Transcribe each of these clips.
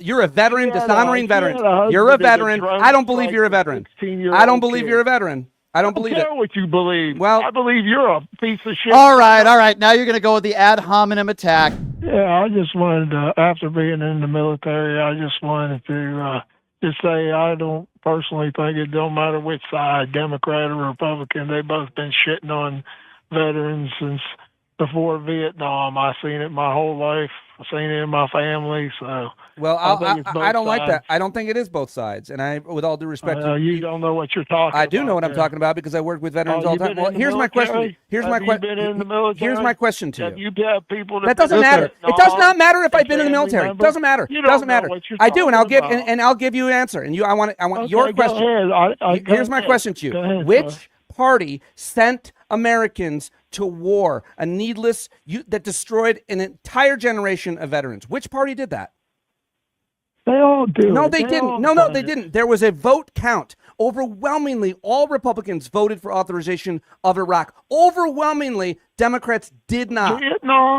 You're a veteran, dishonoring veterans. You're a veteran. I don't believe you're a veteran. I don't believe you're a veteran. I don't believe it. I don't care what you believe. Well, I believe you're a piece of shit. All right. Now you're going to go with the ad hominem attack. Yeah, I just wanted to, after being in the military, I just wanted to just say I don't personally think it don't matter which side, Democrat or Republican, they've both been shitting on veterans since before Vietnam. I've seen it my whole life. I've seen it in my family. So, well, I don't like that. I don't think it is both sides. And I, with all due respect, you don't know what you're talking about. I do know what I'm talking about because I work with veterans all the time. Well, here's my question. Here's my question to you. Have you had people that doesn't matter. It does not matter if I've been in the military. It doesn't matter. It doesn't matter. I do, and I'll give you an answer. And I want your question. Here's my question to you. Which party sent Americans to war, a needless that destroyed an entire generation of veterans? Which party did that? They all do. No, they didn't. No, they didn't. There was a vote count. Overwhelmingly, all Republicans voted for authorization of Iraq. Overwhelmingly, Democrats did not.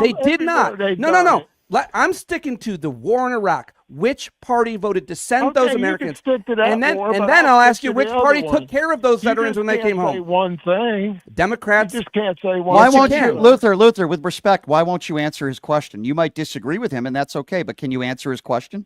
They did not. No. I'm sticking to the war in Iraq. Which party voted to send those Americans? And then I'll ask you which party took care of those veterans when they came home. One thing. Democrats. You just can't say one. Why won't you, Luther, with respect, why won't you answer his question? You might disagree with him, and that's okay, but can you answer his question?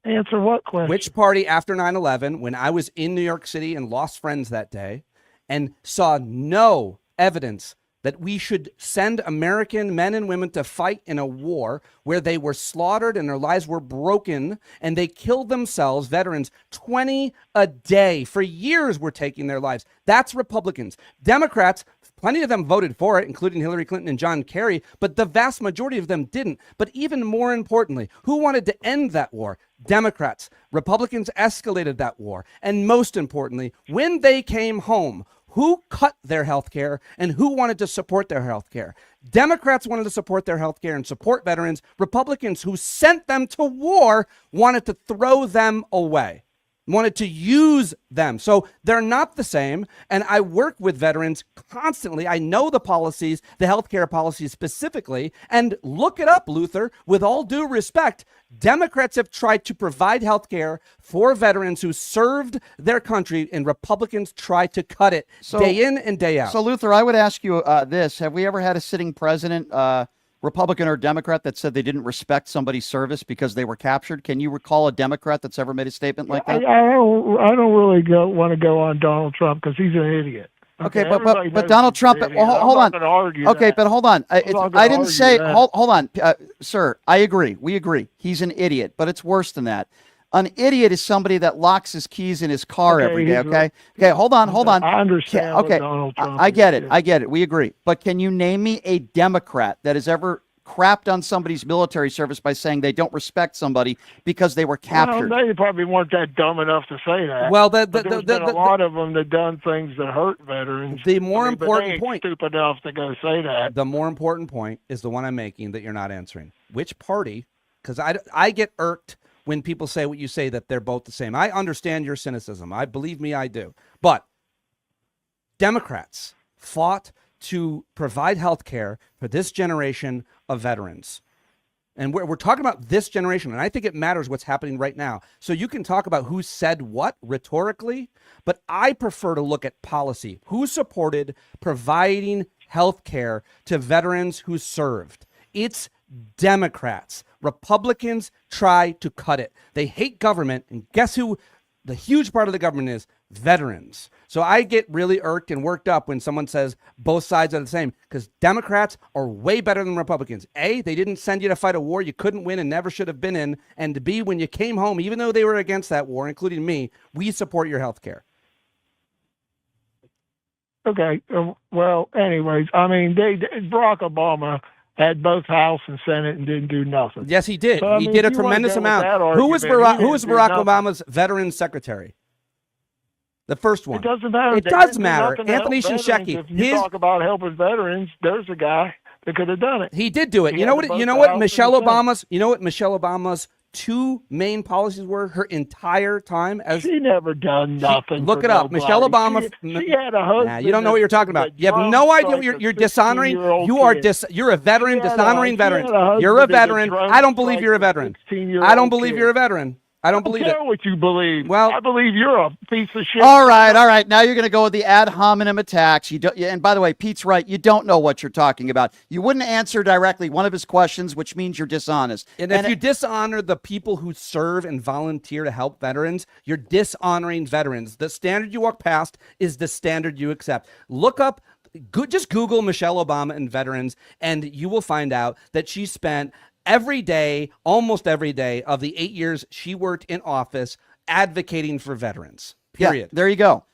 Answer what question? Which party after 9/11, when I was in New York City and lost friends that day and saw no evidence that we should send American men and women to fight in a war where they were slaughtered and their lives were broken and they killed themselves, veterans, 20 a day for years were taking their lives. That's Republicans. Democrats, plenty of them voted for it, including Hillary Clinton and John Kerry, but the vast majority of them didn't. But even more importantly, who wanted to end that war? Democrats. Republicans escalated that war. And most importantly, when they came home, who cut their health care and who wanted to support their health care? Democrats wanted to support their health care and support veterans. Republicans who sent them to war wanted to throw them away, wanted to use them. So they're not the same. And I work with veterans constantly. I know the policies, the healthcare policies specifically. And look it up, Luther. With all due respect, Democrats have tried to provide healthcare for veterans who served their country, and Republicans try to cut it day in and day out. So, Luther, I would ask you this. Have we ever had a sitting president, Republican or Democrat, that said they didn't respect somebody's service because they were captured? Can you recall a Democrat that's ever made a statement like that? I don't really want to go on Donald Trump because he's an idiot. Okay, but Donald Trump. Hold on. Okay, but hold on. I didn't say. Hold on, sir. I agree. We agree. He's an idiot, but it's worse than that. An idiot is somebody that locks his keys in his car every day. Okay. Hold on. I understand. Okay. Donald Trump I get it. We agree. But can you name me a Democrat that has ever crapped on somebody's military service by saying they don't respect somebody because they were captured? Well, they probably weren't that dumb enough to say that. Well, there's been a lot of them that done things that hurt veterans. The more important point, stupid enough to go say that. The more important point is the one I'm making that you're not answering. Which party? Because I get irked when people say what you say, that they're both the same. I understand your cynicism. Believe me, I do. But Democrats fought to provide health care for this generation of veterans. And we're talking about this generation, and I think it matters what's happening right now. So you can talk about who said what rhetorically, but I prefer to look at policy. Who supported providing health care to veterans who served? It's Democrats. Republicans try to cut it. They hate government, and guess who the huge part of the government is? Veterans. So I get really irked and worked up when someone says both sides are the same, because Democrats are way better than Republicans. A, they didn't send you to fight a war you couldn't win and never should have been in. And B, when you came home, even though they were against that war, including me, we support your health care. Okay. Well, anyways, I mean, Barack Obama had both House and Senate and didn't do nothing. Yes, he did. So, he did a tremendous amount. Who was Barack Obama's Veterans Secretary? The first one. It doesn't matter. It does matter. Anthony Shinseki. If you talk about helping veterans, there's a guy that could have done it. He did do it. You know what Michelle Obama's two main policies were her entire time as she never done nothing. Look for it up. nobody. Michelle Obama. She had a husband. Nah, you don't know what you're talking about. You have no idea what you're dishonoring. You're a veteran dishonoring veterans. You're a veteran. I don't believe you're a veteran. I don't believe you're a veteran. I don't believe it. I don't care what you believe. Well, I believe you're a piece of shit. All right. Now you're going to go with the ad hominem attacks. You don't, and by the way, Pete's right. You don't know what you're talking about. You wouldn't answer directly one of his questions, which means you're dishonest. And if you dishonor the people who serve and volunteer to help veterans, you're dishonoring veterans. The standard you walk past is the standard you accept. Look up. Just Google Michelle Obama and veterans, and you will find out that she spent every day, almost every day of the 8 years she worked in office advocating for veterans. Period. Yeah, there you go.